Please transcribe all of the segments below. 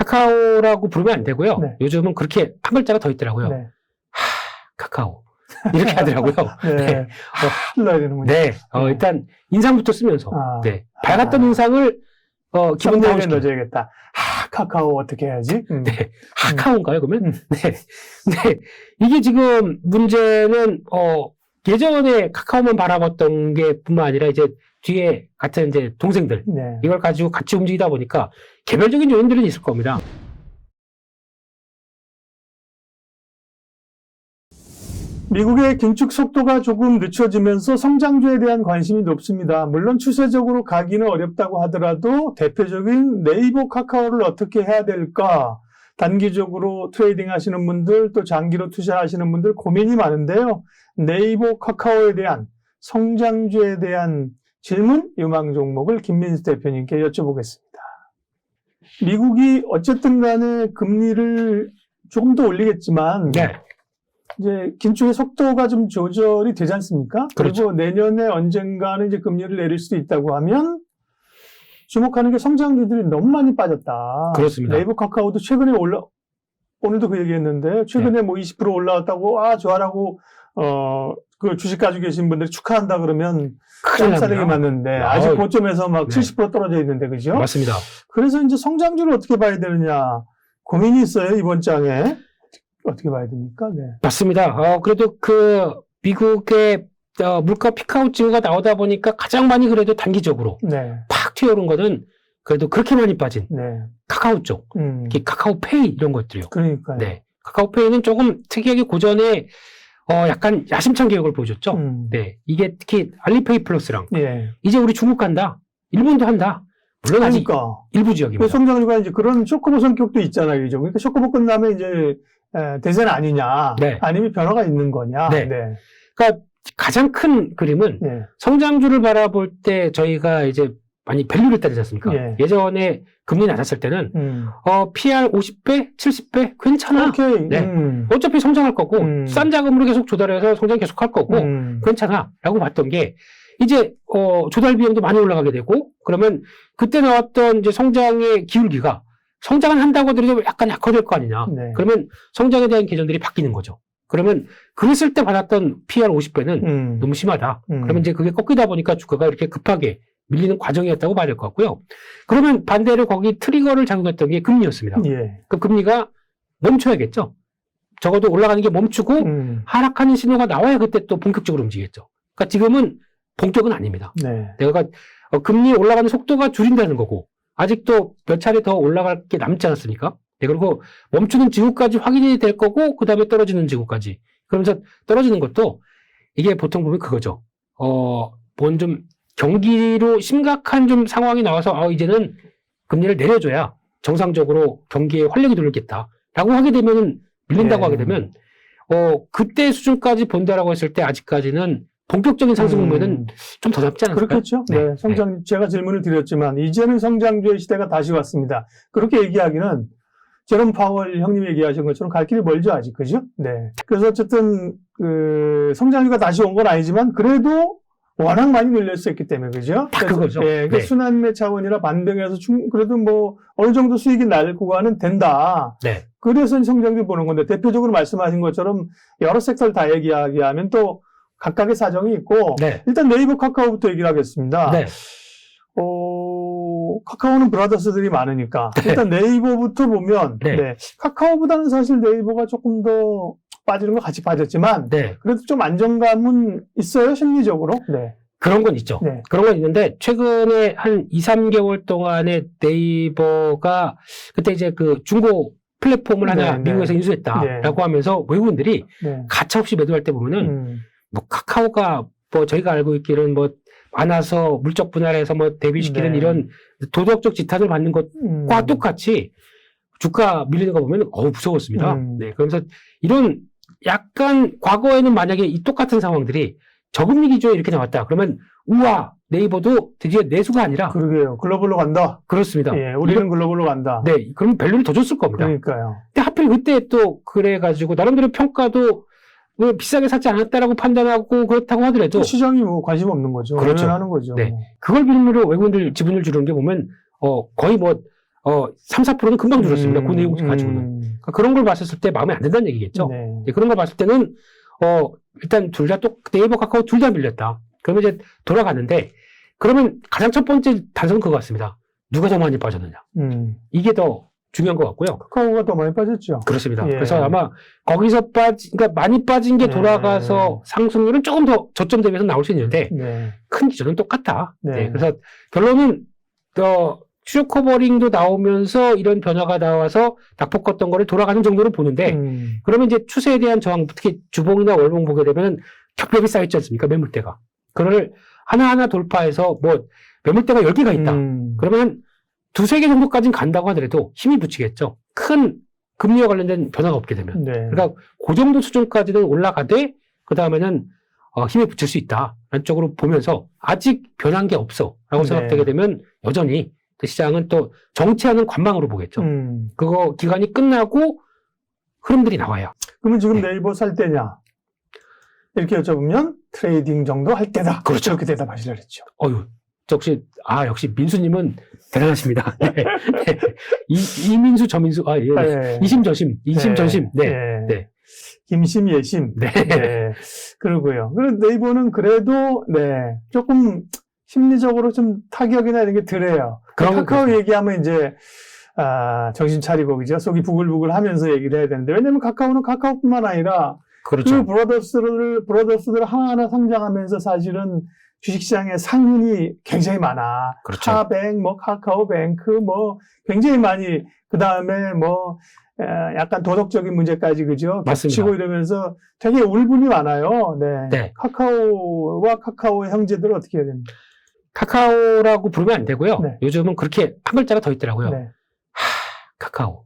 카카오라고 부르면 안 되고요. 네. 요즘은 그렇게 한 글자가 더 있더라고요. 네. 카카오. 이렇게 하더라고요. 네. 네. 눌러야 되는군요. 네. 일단 인상부터 쓰면서 네. 밝았던 인상을 기본 썸네일에 다운시켜. 넣어줘야겠다. 카카오 어떻게 해야지? 네. 카카오인가요, 그러면? 네. 네. 이게 지금 문제는, 예전에 카카오만 바라봤던 게 뿐만 아니라 이제 뒤에 같은 이제 동생들, 네. 이걸 가지고 같이 움직이다 보니까 개별적인 요인들은 있을 겁니다. 미국의 긴축 속도가 조금 늦춰지면서 성장주에 대한 관심이 높습니다. 물론 추세적으로 가기는 어렵다고 하더라도 대표적인 네이버 카카오를 어떻게 해야 될까? 단기적으로 트레이딩 하시는 분들, 또 장기로 투자하시는 분들 고민이 많은데요. 네이버 카카오에 대한 성장주에 대한 질문, 유망 종목을 김민수 대표님께 여쭤보겠습니다. 미국이 어쨌든 간에 금리를 조금 더 올리겠지만 네. 이제 긴축의 속도가 좀 조절이 되지 않습니까? 그렇죠. 그리고 내년에 언젠가는 이제 금리를 내릴 수도 있다고 하면 주목하는 게 성장주들이 너무 많이 빠졌다. 그렇습니다. 네이버 카카오도 최근에 오늘도 그 얘기했는데 최근에 뭐 20% 올라왔다고 좋아라고 그 주식 가지고 계신 분들이 축하한다 그러면 깜싸되게 맞는데 아직 고점에서 막 70% 떨어져 있는데 그죠? 맞습니다. 그래서 이제 성장주를 어떻게 봐야 되느냐 고민이 있어요 이번 장에. 어떻게 봐야 됩니까? 네. 맞습니다. 그래도 미국의 물가 피크아웃 징후가 나오다 보니까 가장 많이 그래도 단기적으로 네. 팍 튀어오른 거는 그래도 그렇게 많이 빠진 네. 카카오 쪽, 카카오페이 이런 것들이요. 그러니까요. 네. 카카오페이는 조금 특이하게 고전에 약간 야심찬 개혁을 보여줬죠. 네. 이게 특히 알리페이 플러스랑 이제 우리 중국 간다, 일본도 한다. 물론 아직 일부 지역입니다. 성장주가 이제 그런 쇼커버 성격도 있잖아요. 그러니까 쇼커버 끝나면 이제 대세는 아니냐, 네. 아니면 변화가 있는 거냐. 네. 네. 그러니까 가장 큰 그림은 성장주를 바라볼 때 저희가 이제 많이 밸류를 따지지 않습니까? 예전에 금리 낮았을 때는 PR 50배, 70배 괜찮아. 오케이. 네. 어차피 성장할 거고 싼 자금으로 계속 조달해서 성장 계속할 거고 괜찮아라고 봤던 게 이제 조달 비용도 많이 올라가게 되고 그러면 그때 나왔던 이제 성장의 기울기가 성장은 한다고 하더라도 약간 약화될 거 아니냐. 네. 그러면 성장에 대한 계정들이 바뀌는 거죠. 그러면 그랬을 때 받았던 PR 50배는 너무 심하다. 그러면 이제 그게 꺾이다 보니까 주가가 이렇게 급하게 밀리는 과정이었다고 봐야 될 것 같고요. 그러면 반대로 거기 트리거를 작용했던 게 금리였습니다. 그 금리가 멈춰야겠죠. 적어도 올라가는 게 멈추고 하락하는 신호가 나와야 그때 또 본격적으로 움직이겠죠. 그러니까 지금은 본격은 아닙니다. 네. 내가 금리 올라가는 속도가 줄인다는 거고 아직도 몇 차례 더 올라갈 게 남지 않았습니까? 네, 그리고 멈추는 지구까지 확인이 될 거고 그 다음에 떨어지는 지구까지. 그러면서 떨어지는 것도 이게 보통 보면 그거죠. 뭔 좀 경기로 심각한 좀 상황이 나와서 이제는 금리를 내려줘야 정상적으로 경기에 활력이 돌겠다라고 하게 되면 밀린다고 하게 되면 그때 수준까지 본다라고 했을 때 아직까지는 본격적인 상승 국면은 좀 더 잡지 않을까요? 그렇겠죠. 네. 제가 질문을 드렸지만 이제는 성장주의 시대가 다시 왔습니다. 그렇게 얘기하기는 제롬 파월 형님이 얘기하신 것처럼 갈 길이 멀죠 아직 그죠? 네. 그래서 어쨌든 성장주가 다시 온 건 아니지만 그래도 워낙 많이 늘렸었기 때문에 그죠? 다 그거죠. 네. 순환매 차원이라 반등해서 그래도 뭐 어느 정도 수익이 날 구간은 된다. 네. 그래서 성장주 보는 건데 대표적으로 말씀하신 것처럼 여러 섹터를 다 얘기하면 또 각각의 사정이 있고 일단 네이버 카카오부터 얘기를 하겠습니다. 네. 카카오는 브라더스들이 많으니까 일단 네이버부터 보면 카카오보다는 사실 네이버가 조금 더 빠지는 거 같이 빠졌지만 그래도 좀 안정감은 있어요 심리적으로. 네. 그런 건 있죠. 그런 건 있는데 최근에 한 2, 3개월 동안에 네이버가 그때 이제 그 중고 플랫폼을 하나 미국에서 인수했다라고 하면서 외국인들이 가차없이 매도할 때 보면은 뭐 카카오가 뭐 저희가 알고 있기로는 뭐 많아서 물적 분할해서 뭐 대비시키는 이런 도덕적 지탄을 받는 것과 똑같이 주가 밀리는 거 보면 무서웠습니다. 네, 그러면서 이런 약간 과거에는 만약에 이 똑같은 상황들이 저금리 기조에 이렇게 나왔다. 그러면 우와 네이버도 드디어 내수가 아니라 그러게요. 글로벌로 간다. 그렇습니다. 예, 우리는 글로벌로 간다. 네, 그럼 밸류를 더 줬을 겁니다. 그러니까요. 근데 하필 그때 또 그래가지고 나름대로 평가도 왜 비싸게 사지 않았다라고 판단하고 그렇다고 하더라도 시장이 뭐 관심 없는 거죠. 그렇죠. 하는 거죠. 네. 그걸 빌미로 외국인들 지분을 주는 게 보면 거의 뭐 3, 4%는 금방 줄었습니다. 그 내용 가지고는. 그러니까 그런 걸 봤을 때 마음에 안 든다는 얘기겠죠. 네. 그런 걸 봤을 때는, 일단 둘 다 또 네이버 카카오 둘 다 밀렸다. 그러면 이제 돌아가는데, 그러면 가장 첫 번째 단서는 그거 같습니다. 누가 더 많이 빠졌느냐. 이게 더 중요한 것 같고요. 카카오가 더 많이 빠졌죠. 그렇습니다. 예. 그래서 아마 거기서 그러니까 많이 빠진 게 돌아가서 상승률은 조금 더 저점 대비해서 나올 수 있는데, 큰 기준은 똑같다. 그래서 결론은, 추적 커버링도 나오면서 이런 변화가 나와서 낙폭 컸던 거를 돌아가는 정도로 보는데, 그러면 이제 추세에 대한 저항, 특히 주봉이나 월봉 보게 되면 겹겹이 쌓였지 않습니까? 매물대가. 그거를 하나하나 돌파해서 매물대가 10개가 있다. 그러면 두세 개 정도까지는 간다고 하더라도 힘이 붙이겠죠. 큰 금리와 관련된 변화가 없게 되면. 그러니까 그 정도 수준까지는 올라가되, 그 다음에는 힘이 붙일 수 있다. 라는 쪽으로 보면서 아직 변한 게 없어. 라고 생각되게 되면 여전히 시장은 또 정체하는 관망으로 보겠죠. 그거 기간이 끝나고 흐름들이 나와요. 그러면 지금 네이버 살 때냐? 이렇게 여쭤보면 트레이딩 정도 할 때다. 그렇죠. 이렇게 대답하시라 그랬죠. 역시 민수님은 대단하십니다. 네. 이민수, 저민수, 이심저심, 이심전심. 네. 김심, 예심. 네. 그러고요. 그리고 네이버는 그래도, 조금 심리적으로 좀 타격이나 이런 게 덜해요. 카카오 얘기하면 이제, 정신 차리고, 그죠? 속이 부글부글 하면서 얘기를 해야 되는데, 왜냐면 카카오는 카카오뿐만 아니라, 그렇죠. 그 브로더스들 하나하나 성장하면서 사실은 주식시장에 상흔이 굉장히 많아. 그렇죠. 카뱅, 카카오뱅크, 굉장히 많이, 그 다음에 약간 도덕적인 문제까지, 그죠? 맞습니다. 치고 이러면서 되게 울분이 많아요. 네. 카카오와 카카오의 형제들은 어떻게 해야 됩니까? 카카오라고 부르면 안 되고요. 네. 요즘은 그렇게 한 글자가 더 있더라고요. 카카오.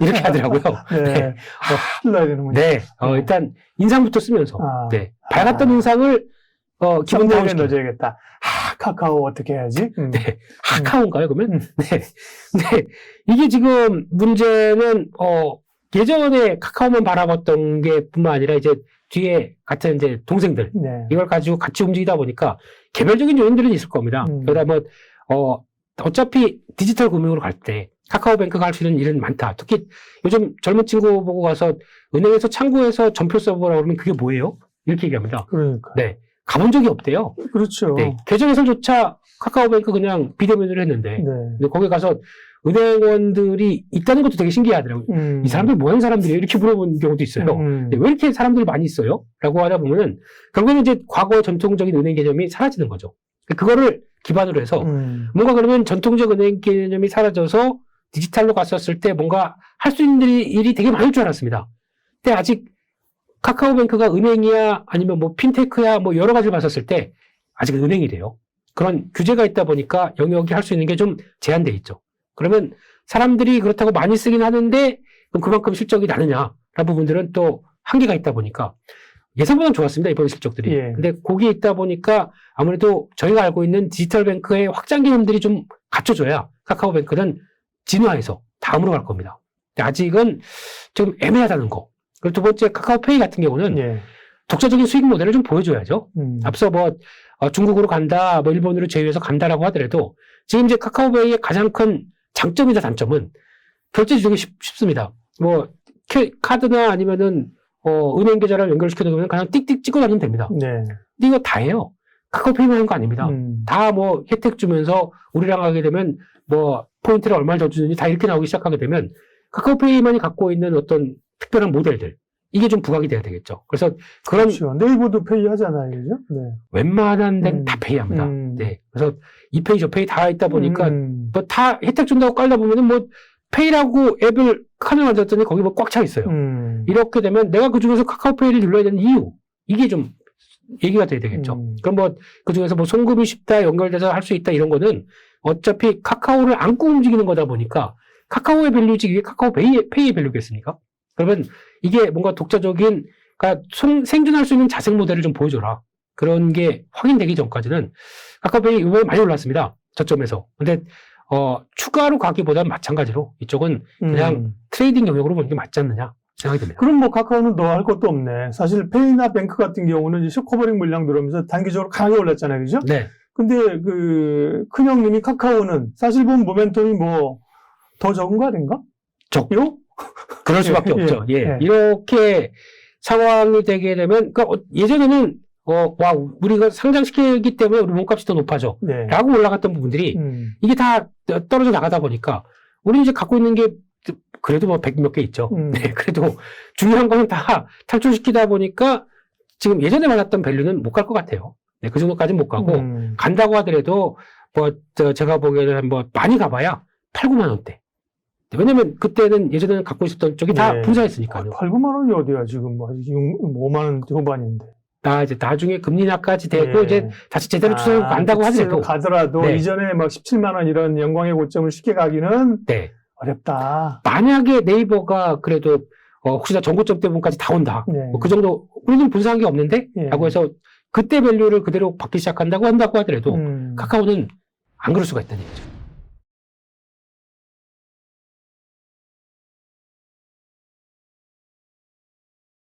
이렇게 하더라고요. 네. 흘러야 되는군요. 네. 일단 인상부터 쓰면서. 밝았던 인상을 기분 다운에 넣어줘야겠다. 카카오 어떻게 해야지? 네. 카카오인가요, 그러면? 네. 이게 지금 문제는, 예전에 카카오만 바라봤던 게 뿐만 아니라 이제 뒤에 같은 이제 동생들. 이걸 가지고 같이 움직이다 보니까 개별적인 요인들은 있을 겁니다. 그러다 어차피 디지털 금융으로 갈 때 카카오뱅크가 할 수 있는 일은 많다. 특히 요즘 젊은 친구 보고 가서 은행에서 창구에서 전표 써보라고 그러면 그게 뭐예요? 이렇게 얘기합니다. 그러니까. 네. 가본 적이 없대요. 그렇죠. 네. 계정 해설조차 카카오뱅크 그냥 비대면으로 했는데, 근데 거기 가서 은행원들이 있다는 것도 되게 신기하더라고요. 이 사람들 뭐 하는 사람들이에요? 이렇게 물어본 경우도 있어요. 왜 이렇게 사람들이 많이 있어요? 라고 하다 보면은, 결국에는 이제 과거 전통적인 은행 개념이 사라지는 거죠. 그거를 기반으로 해서, 뭔가 그러면 전통적 은행 개념이 사라져서 디지털로 갔었을 때 뭔가 할 수 있는 일이 되게 많을 줄 알았습니다. 근데 아직 카카오뱅크가 은행이야 아니면 핀테크야 여러 가지를 봤었을 때 아직은 은행이래요. 그런 규제가 있다 보니까 영역이 할 수 있는 게 좀 제한돼 있죠. 그러면 사람들이 그렇다고 많이 쓰긴 하는데 그럼 그만큼 실적이 나느냐라는 부분들은 또 한계가 있다 보니까 예상보다는 좋았습니다. 이번 실적들이. 근데 거기에 있다 보니까 아무래도 저희가 알고 있는 디지털 뱅크의 확장 개념들이 좀 갖춰져야 카카오뱅크는 진화해서 다음으로 갈 겁니다. 근데 아직은 좀 애매하다는 거. 그리고 두 번째 카카오페이 같은 경우는 독자적인 수익 모델을 좀 보여줘야죠. 앞서 중국으로 간다, 일본으로 제휴해서 간다라고 하더라도 지금 이제 카카오페이의 가장 큰 장점이자 단점은 결제 주기 쉽습니다. 카드나 아니면은 은행 계좌를 연결시켜 놓으면 그냥 띡띡 찍어 다니면 됩니다. 근데 이거 다 해요. 카카오페이만 하는 거 아닙니다. 다 혜택 주면서 우리랑 하게 되면 포인트를 얼마를 더 주는지 다 이렇게 나오기 시작하게 되면 카카오페이만이 갖고 있는 어떤 특별한 모델들 이게 좀 부각이 돼야 되겠죠. 그래서 그렇죠. 네이버도 페이 하잖아요, 그죠? 웬만한 데는 다 페이합니다. 네. 그래서 이 페이 저 페이 다 있다 보니까 다 혜택 준다고 깔다 보면은 페이라고 앱을 칸을 만들었더니 거기 꽉 차 있어요. 이렇게 되면 내가 그 중에서 카카오페이를 눌러야 되는 이유 이게 좀 얘기가 돼야 되겠죠. 그럼 그 중에서 송금이 쉽다, 연결돼서 할 수 있다 이런 거는 어차피 카카오를 안고 움직이는 거다 보니까 카카오의 밸류지 이게 카카오페이의 밸류겠습니까? 그러면 이게 뭔가 독자적인, 그러니까 생존할 수 있는 자생 모델을 좀 보여줘라. 그런 게 확인되기 전까지는 카카오페이 이번에 많이 올랐습니다. 저점에서. 근데 추가로 가기보다는 마찬가지로 이쪽은 그냥 트레이딩 영역으로 보는 게 맞지 않느냐 생각이 듭니다. 그럼 카카오는 더 할 것도 없네. 사실 페이나 뱅크 같은 경우는 이제 숏커버링 물량 들어오면서 단기적으로 강하게 올랐잖아요. 그죠? 네. 근데 큰형님이 카카오는 사실 보면 모멘텀이 더 적은 거 아닌가? 적요? 그럴 수밖에 예, 없죠. 예, 예. 예. 이렇게 상황이 되게 되면, 그러니까 예전에는, 와, 우리가 상장시키기 때문에 우리 몸값이 더 높아져. 네. 라고 올라갔던 부분들이, 이게 다 떨어져 나가다 보니까, 우리 이제 갖고 있는 게, 그래도 뭐 100 몇 개 있죠. 네, 그래도 중요한 거는 다 탈출시키다 보니까, 지금 예전에 받았던 밸류는 못 갈 것 같아요. 네, 그 정도까지는 못 가고, 간다고 하더라도, 제가 보기에는 많이 가봐야 8, 9만 원대. 왜냐면 그때는 예전에는 갖고 있었던 쪽이 다 네. 분사했으니까요. 8, 9만 원이 어디야, 지금. 5만 원 후반인데. 이제 나중에 금리 인하까지 되고, 네. 이제 다시 제대로 추세로 간다고 하더라도. 가더라도, 네. 이전에 막 17만 원 이런 영광의 고점을 쉽게 가기는 네. 어렵다. 만약에 네이버가 그래도, 혹시나 전고점 때문까지 다 온다. 네. 뭐 그 정도, 우리는 분사한 게 없는데? 예. 라고 해서 그때 밸류를 그대로 받기 시작한다고 한다고 하더라도, 카카오는 안 그럴 수가 있다는 얘기죠.